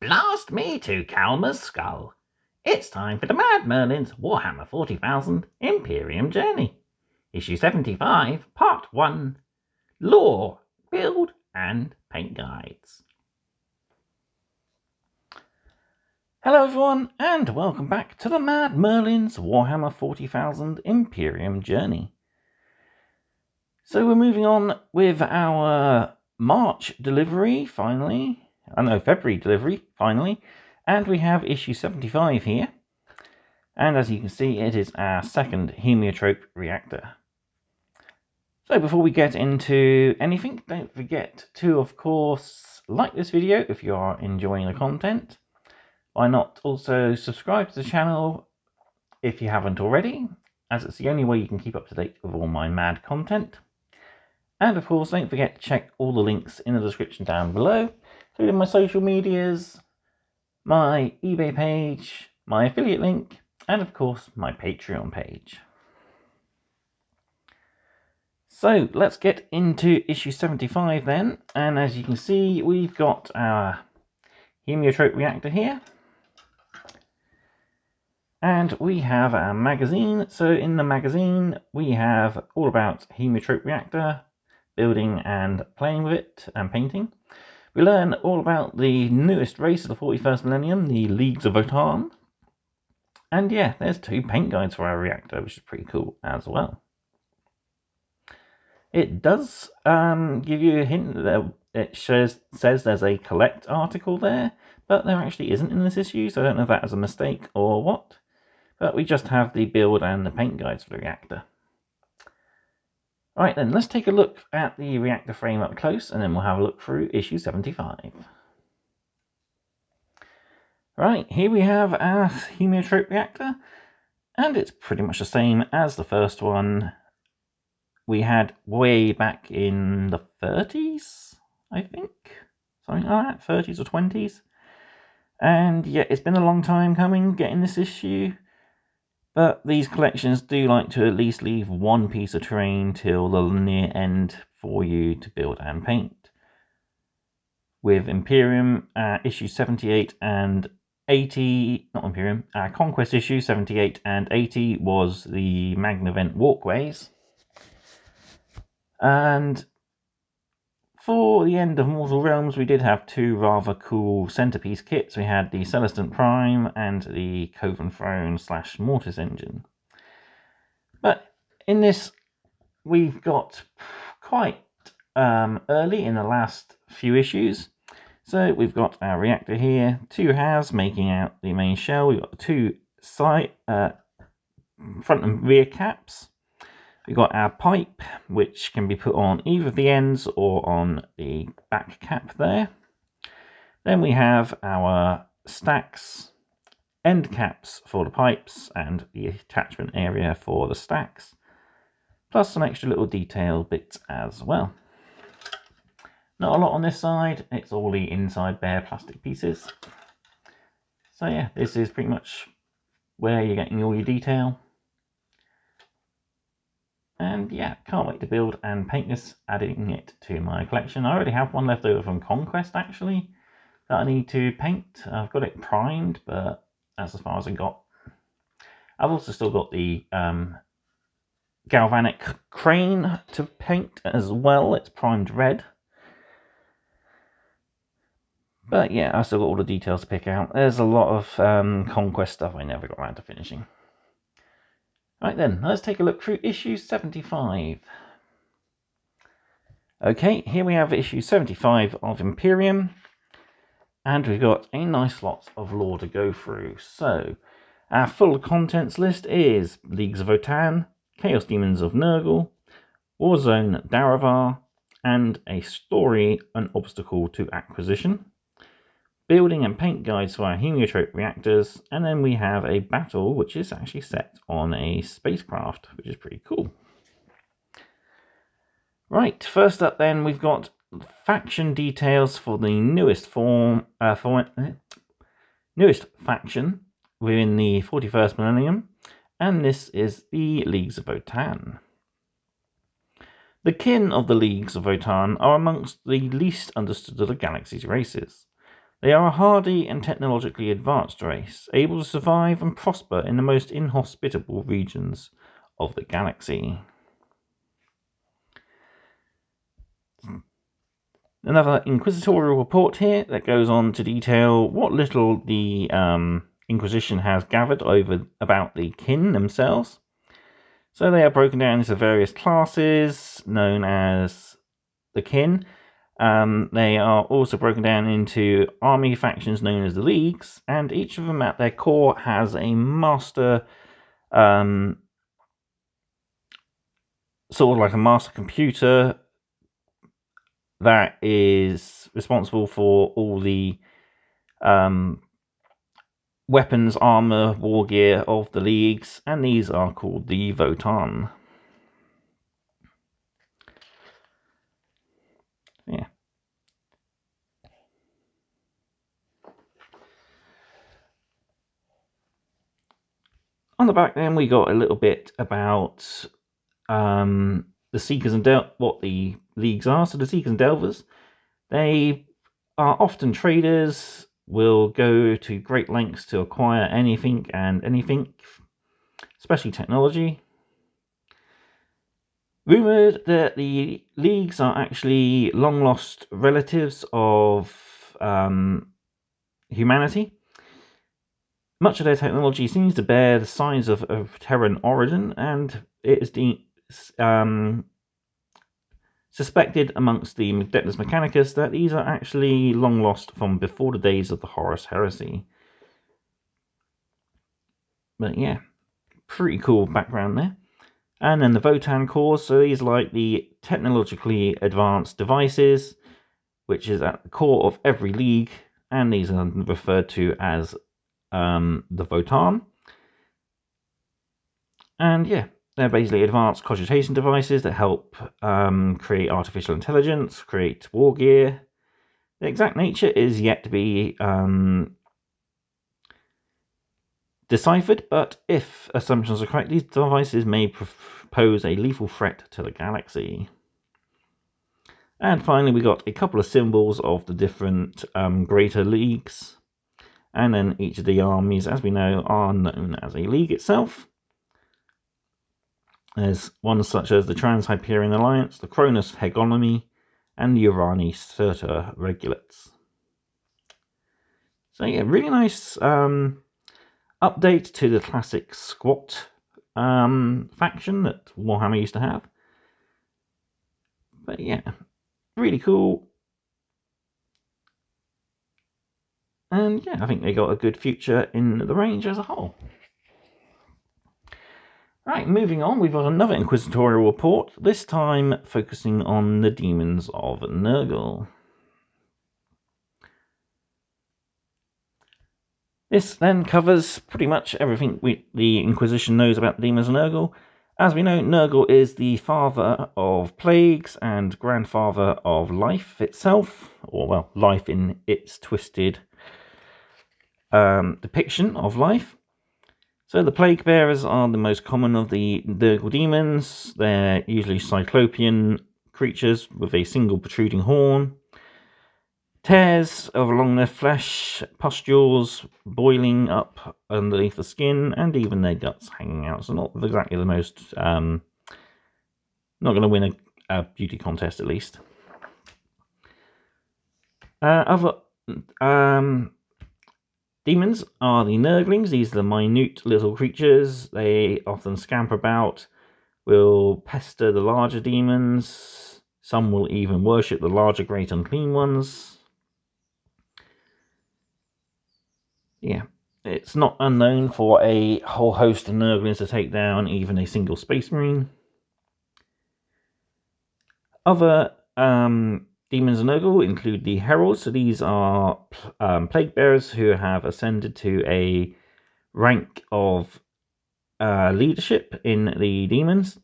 Blast me to Calmer's skull. It's time for the Mad Merlins Warhammer 40,000 Imperium Journey. Issue 75, Part 1. Lore, Build and Paint Guides. Hello everyone, and welcome back to the Mad Merlins Warhammer 40,000 Imperium Journey. So we're moving on with our March delivery, February delivery, finally. And we have issue 75 here. And as you can see, it is our second Haematrope Reactor. So before we get into anything, don't forget to, of course, like this video if you are enjoying the content. Why not also subscribe to the channel if you haven't already, as it's the only way you can keep up to date with all my mad content. And of course, don't forget to check all the links in the description down below, including my social medias, my eBay page, my affiliate link, and of course my Patreon page. So let's get into issue 75 then, and as you can see, we've got our Haematrope Reactor here. And we have our magazine. So in the magazine, we have all about Haematrope Reactor, building and playing with it and painting. We learn all about the newest race of the 41st millennium, the Leagues of Votann. And yeah, there's 2 paint guides for our reactor, which is pretty cool as well. It does give you a hint that it says there's a collect article there, but there actually isn't in this issue, so I don't know if that is a mistake or what. But we just have the build and the paint guides for the reactor. Right then, let's take a look at the reactor frame up close, and then we'll have a look through issue 75. Right, here we have our Haematrope Reactor, and it's pretty much the same as the first one we had way back in the 30s, I think? Something like that, 30s or 20s. And yeah, it's been a long time coming getting this issue. But these collections do like to at least leave one piece of terrain till the near end for you to build and paint. With Imperium issue 78 and 80, not Imperium, Conquest issue 78 and 80 was the Magnavent Walkways. And for the end of Mortal Realms, we did have 2 rather cool centerpiece kits. We had the Celestant Prime and the Coven Throne / Mortis Engine. But in this, we've got quite early in the last few issues. So we've got our reactor here, 2 halves making out the main shell. We've got 2 side, front and rear caps. We've got our pipe, which can be put on either of the ends or on the back cap there. Then we have our stacks, end caps for the pipes and the attachment area for the stacks, plus some extra little detail bits as well. Not a lot on this side, it's all the inside bare plastic pieces. So yeah, this is pretty much where you're getting all your detail. And yeah, can't wait to build and paint this, adding it to my collection. I already have one left over from Conquest, actually, that I need to paint. I've got it primed, but that's as far as I got. I've also still got the galvanic crane to paint as well. It's primed red. But yeah, I've still got all the details to pick out. There's a lot of Conquest stuff I never got around to finishing. Right then, let's take a look through issue 75. Okay, here we have issue 75 of Imperium. And we've got a nice lot of lore to go through. So, our full contents list is Leagues of Votann, Chaos Demons of Nurgle, Warzone Daravar, and a story, An Obstacle to Acquisition. Building and paint guides for our Haematrope reactors, and then we have a battle which is actually set on a spacecraft, which is pretty cool. Right, first up then we've got faction details for the newest newest faction within the 41st millennium, and this is the Leagues of Votann. The kin of the Leagues of Votann are amongst the least understood of the galaxy's races. They are a hardy and technologically advanced race, able to survive and prosper in the most inhospitable regions of the galaxy. Another inquisitorial report here that goes on to detail what little the Inquisition has gathered about the kin themselves. So they are broken down into various classes known as the kin. They are also broken down into army factions known as the leagues, and each of them at their core has a master, sort of like a master computer that is responsible for all the weapons, armor, war gear of the leagues, and these are called the Votan. Yeah. On the back then we got a little bit about the Seekers and what the leagues are. So the Seekers and Delvers, they are often traders, will go to great lengths to acquire anything and anything, especially technology. Rumoured that the leagues are actually long lost relatives of humanity. Much of their technology seems to bear the signs of Terran origin, and it is suspected amongst the Dectus Mechanicus that these are actually long lost from before the days of the Horus Heresy. But yeah, pretty cool background there. And then the Votan cores, so these are like the technologically advanced devices, which is at the core of every league, and these are referred to as the Votan. And yeah, they're basically advanced cogitation devices that help create artificial intelligence, create war gear. The exact nature is yet to be deciphered, but if assumptions are correct, these devices may pose a lethal threat to the galaxy. And finally, we got a couple of symbols of the different greater leagues. And then each of the armies, as we know, are known as a league itself. There's ones such as the Trans-Hyperion Alliance, the Cronus Hegemony, and the Urani Serta Regulates. So yeah, really nice update to the classic squat faction that Warhammer used to have. But yeah, really cool. And yeah, I think they got a good future in the range as a whole. Right, moving on, we've got another inquisitorial report, this time focusing on the demons of Nurgle. This then covers pretty much everything the Inquisition knows about the demons of Nurgle. As we know, Nurgle is the father of plagues and grandfather of life itself, or well, life in its twisted depiction of life. So the plague bearers are the most common of the Nurgle demons. They're usually cyclopean creatures with a single protruding horn. Tears along their flesh, pustules boiling up underneath the skin, and even their guts hanging out. So not exactly the most, not going to win a beauty contest at least. Other demons are the Nurglings. These are the minute little creatures. They often scamper about, will pester the larger demons. Some will even worship the larger great unclean ones. Yeah, it's not unknown for a whole host of Nurglings to take down even a single Space Marine. Other demons of Nurgle include the Heralds. So these are plague bearers who have ascended to a rank of leadership in the demons.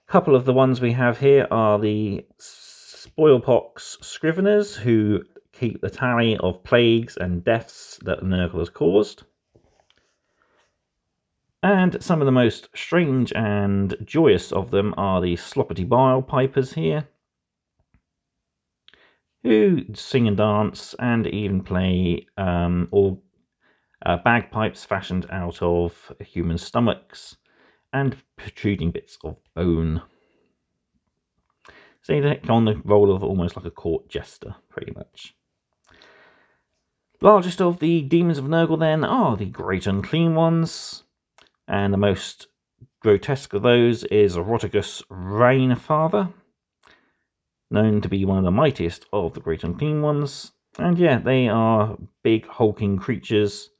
A couple of the ones we have here are the Spoilpox Scriveners, who keep the tally of plagues and deaths that Nurgle has caused. And some of the most strange and joyous of them are the Sloppity Bile Pipers here, who sing and dance and even play bagpipes fashioned out of human stomachs and protruding bits of bone. So they take on the role of almost like a court jester, pretty much. Largest of the demons of Nurgle then are the Great Unclean Ones, and the most grotesque of those is Rotigus Rainfather, known to be one of the mightiest of the Great Unclean Ones. And yeah, they are big hulking creatures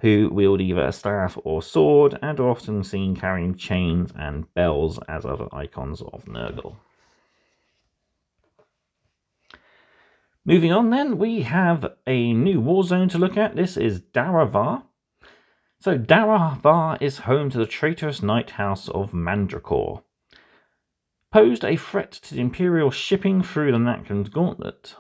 who wield either a staff or sword, and are often seen carrying chains and bells as other icons of Nurgle. Moving on then, we have a new war zone to look at. This is Daravar. So Daravar is home to the traitorous Knight House of Mandracore. Posed a threat to the Imperial shipping through the Naklan's Gauntlet.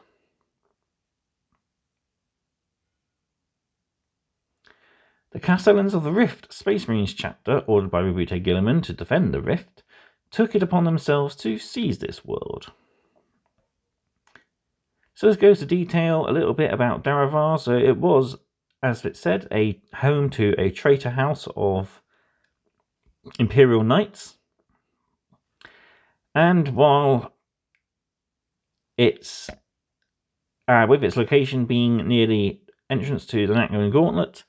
The Castellans of the Rift Space Marines chapter, ordered by Rubute Gilliman to defend the Rift, took it upon themselves to seize this world. So this goes to detail a little bit about Daravar. So it was, as it said, a home to a traitor house of Imperial Knights. And while it's with its location being near the entrance to the Naklan Gauntlet,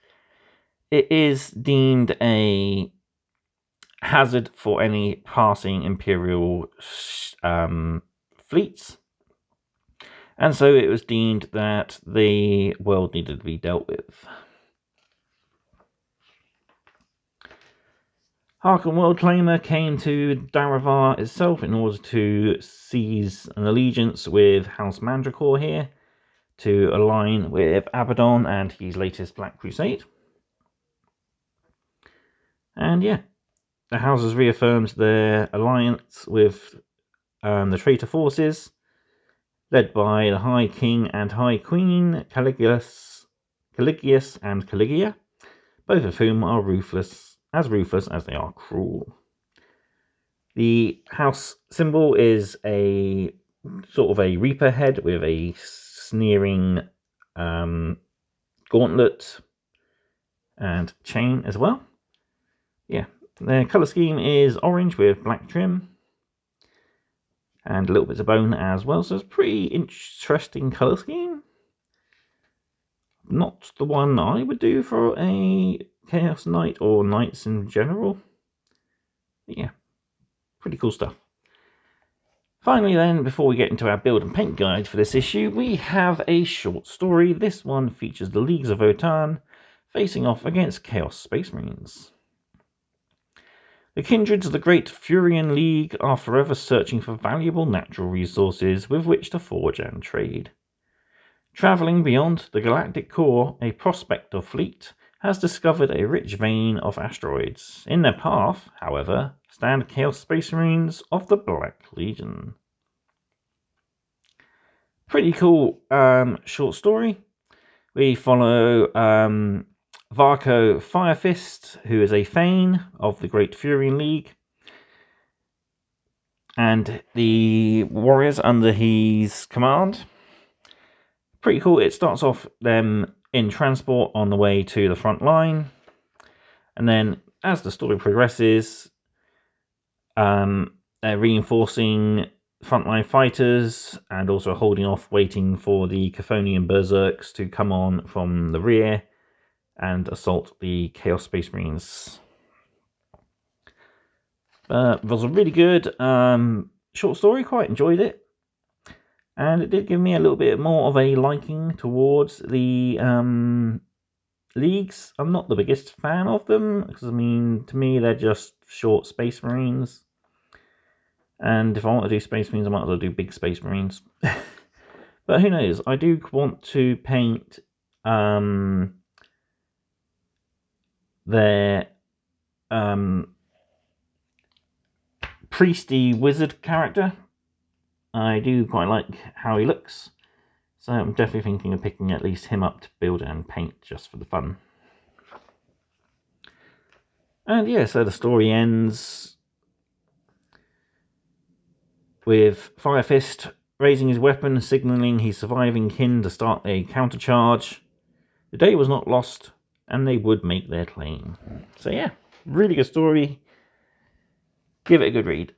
it is deemed a hazard for any passing Imperial fleets. And so it was deemed that the world needed to be dealt with. Harkon Worldclaimer came to Daravar itself in order to seize an allegiance with House Mandracore here, to align with Abaddon and his latest Black Crusade. And yeah, the house has reaffirmed their alliance with the traitor forces, led by the High King and High Queen, Caligius and Caligia, both of whom are ruthless as they are cruel. The house symbol is a sort of a Reaper head with a sneering gauntlet and chain as well. Yeah, their colour scheme is orange with black trim and a little bit of bone as well, so it's a pretty interesting colour scheme. Not the one I would do for a Chaos Knight or Knights in general. But yeah, pretty cool stuff. Finally then, before we get into our build and paint guide for this issue, we have a short story. This one features the Leagues of Votann facing off against Chaos Space Marines. The kindreds of the Great Furian League are forever searching for valuable natural resources with which to forge and trade. Travelling beyond the galactic core, a prospector fleet has discovered a rich vein of asteroids. In their path, however, stand Chaos Space Marines of the Black Legion. Pretty cool short story. We follow Varco Firefist, who is a Thane of the Great Furian League, and the warriors under his command. Pretty cool. It starts off them in transport on the way to the front line, and then as the story progresses, they're reinforcing frontline fighters and also holding off, waiting for the Chthonian Berserks to come on from the rear and assault the Chaos Space Marines. It was a really good short story, quite enjoyed it. And it did give me a little bit more of a liking towards the leagues. I'm not the biggest fan of them, because I mean, to me, they're just short Space Marines. And if I want to do Space Marines, I might as well do big Space Marines. But who knows? I do want to paint their priesty wizard character. I do quite like how he looks, so I'm definitely thinking of picking at least him up to build and paint just for the fun. And yeah, so the story ends with Firefist raising his weapon, signalling his surviving kin to start a countercharge. The day was not lost, and they would make their claim. So yeah, really good story. Give it a good read.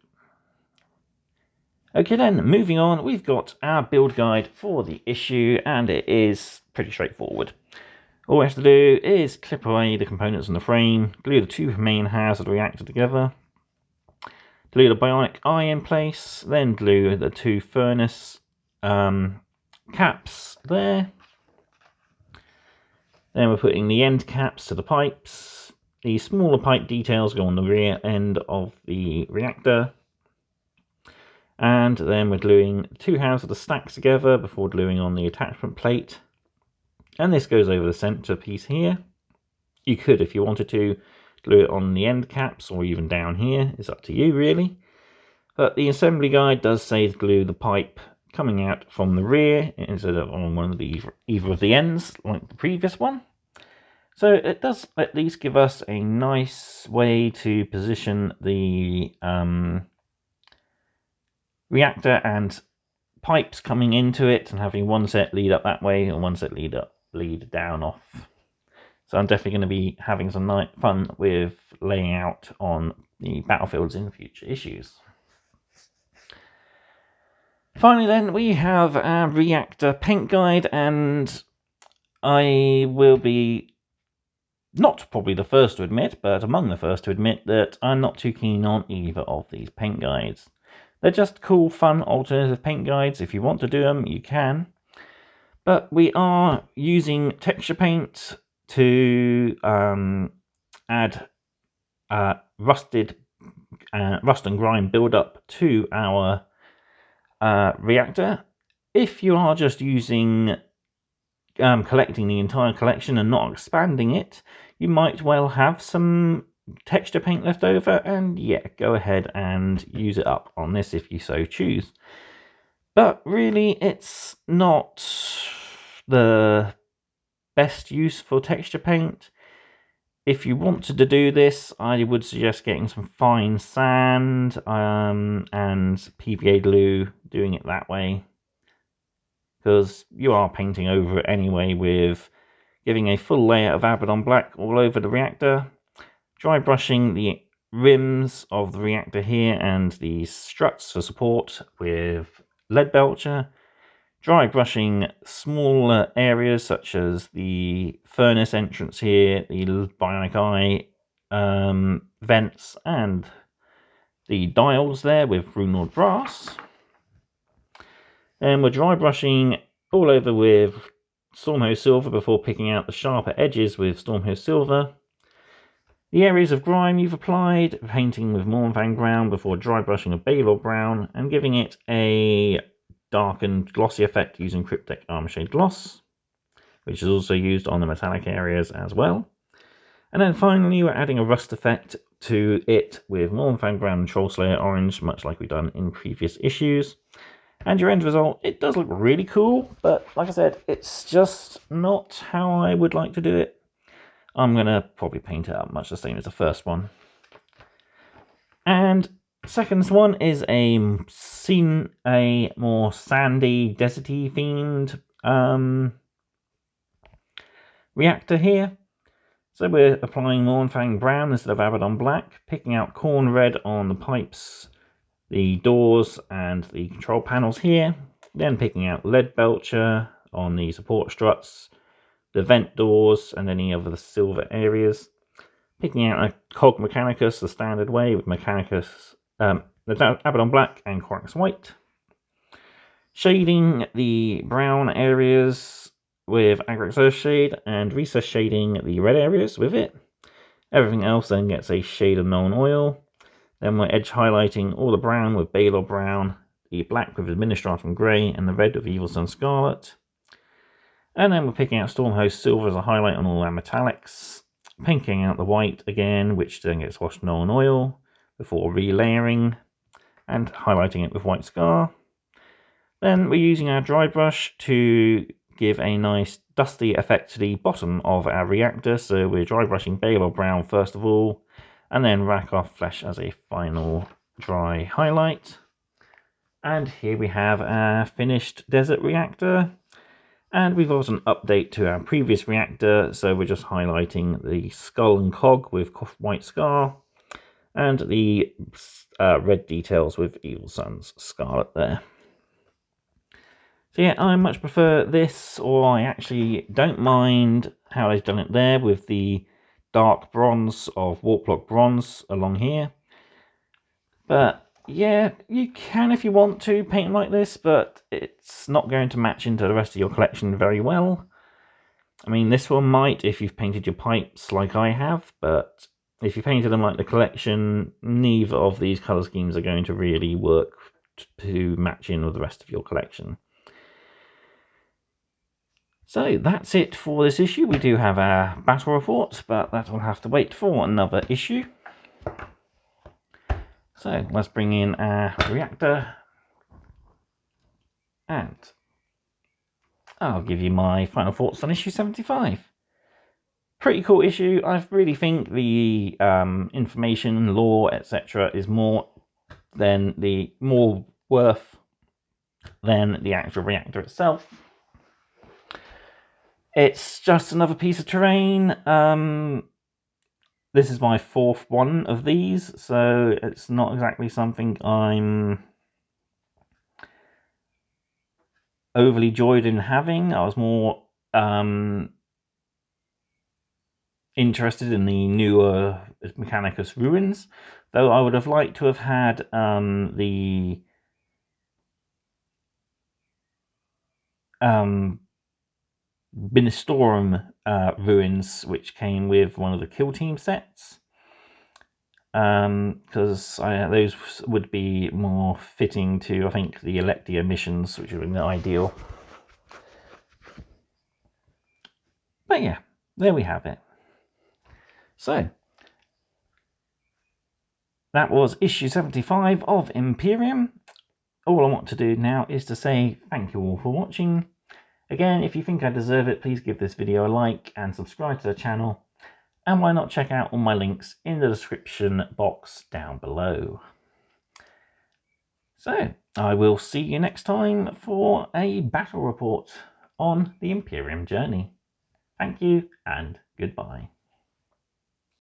Okay then, moving on, we've got our build guide for the issue, and it is pretty straightforward. All we have to do is clip away the components on the frame, glue the two main halves of the reactor together, glue the bionic eye in place, then glue the two furnace caps there. Then we're putting the end caps to the pipes. The smaller pipe details go on the rear end of the reactor. And then we're gluing two halves of the stacks together before gluing on the attachment plate. And this goes over the center piece here. You could, if you wanted to, glue it on the end caps or even down here. It's up to you, really. But the assembly guide does say to glue the pipe coming out from the rear instead of on one of either of the ends, like the previous one. So it does at least give us a nice way to position the reactor and pipes coming into it, and having one set lead up that way and one set lead down off. So I'm definitely going to be having some fun with laying out on the battlefields in future issues. Finally then, we have our reactor paint guide, and I will be not probably the first to admit, but among the first to admit that I'm not too keen on either of these paint guides. They're just cool, fun, alternative paint guides. If you want to do them, you can. But we are using texture paint to add rust and grime build-up to our reactor. If you are just using collecting the entire collection and not expanding it, you might well have some texture paint left over, and yeah, go ahead and use it up on this if you so choose. But really, it's not the best use for texture paint. If you wanted to do this, I would suggest getting some fine sand and PVA glue, doing it that way, because you are painting over it anyway, with giving a full layer of Abaddon black all over the reactor, dry brushing the rims of the reactor here and the struts for support with lead belcher, dry brushing smaller areas such as the furnace entrance here, the bionic eye vents, and the dials there with Runord brass. And we're dry brushing all over with Stormhose silver before picking out the sharper edges with Stormhose silver. The areas of grime you've applied, painting with Mournfang brown before dry brushing with Balor brown and giving it a darkened glossy effect using Cryptek Armor Shade Gloss, which is also used on the metallic areas as well. And then finally we're adding a rust effect to it with Mournfang brown and Troll Slayer orange, much like we've done in previous issues. And your end result, it does look really cool, but like I said, it's just not how I would like to do it. I'm going to probably paint it up much the same as the first one. And second one is a more sandy, deserty themed reactor here. So we're applying Mournfang brown instead of Abaddon black, picking out corn red on the pipes, the doors and the control panels here, then picking out lead belcher on the support struts, the vent doors and any of the silver areas, picking out a Cog Mechanicus the standard way with Mechanicus, Abaddon black and Corax white, shading the brown areas with Agrax Earthshade and recess shading the red areas with it. Everything else then gets a shade of Nuln Oil. Then we're edge highlighting all the brown with Balor brown, the black with Administratum grey, and the red with Evil Sun Scarlet. And then we're picking out Stormhose silver as a highlight on all our metallics, pinking out the white again, which then gets washed Nuln Oil before relayering and highlighting it with White Scar. Then we're using our dry brush to give a nice dusty effect to the bottom of our reactor. So we're dry brushing Balor brown first of all, and then Rakarth flesh as a final dry highlight. And here we have our finished desert reactor. And we've got an update to our previous reactor, so we're just highlighting the skull and cog with white scar, and the red details with Evil Sun's scarlet there. So yeah, I much prefer this, or I actually don't mind how they've done it there with the dark bronze of Warplock bronze along here. But yeah, you can if you want to paint like this, but it's not going to match into the rest of your collection very well. I mean, this one might if you've painted your pipes like I have, but if you painted them like the collection, neither of these colour schemes are going to really work to match in with the rest of your collection. So that's it for this issue. We do have our battle report, but that will have to wait for another issue. So let's bring in our reactor, and I'll give you my final thoughts on issue 75. Pretty cool issue. I really think the information, lore, etc. is more worth than the actual reactor itself. It's just another piece of terrain. This is my fourth one of these, so it's not exactly something I'm overly joyed in having. I was more interested in the newer Mechanicus ruins, though I would have liked to have had the Binistorum ruins, which came with one of the Kill Team sets, because those would be more fitting to, I think, the Electia missions, which would be ideal. But yeah, there we have it. So that was issue 75 of Imperium. All I want to do now is to say thank you all for watching. Again, if you think I deserve it, please give this video a like and subscribe to the channel. And why not check out all my links in the description box down below. So, I will see you next time for a battle report on the Imperium Journey. Thank you and goodbye.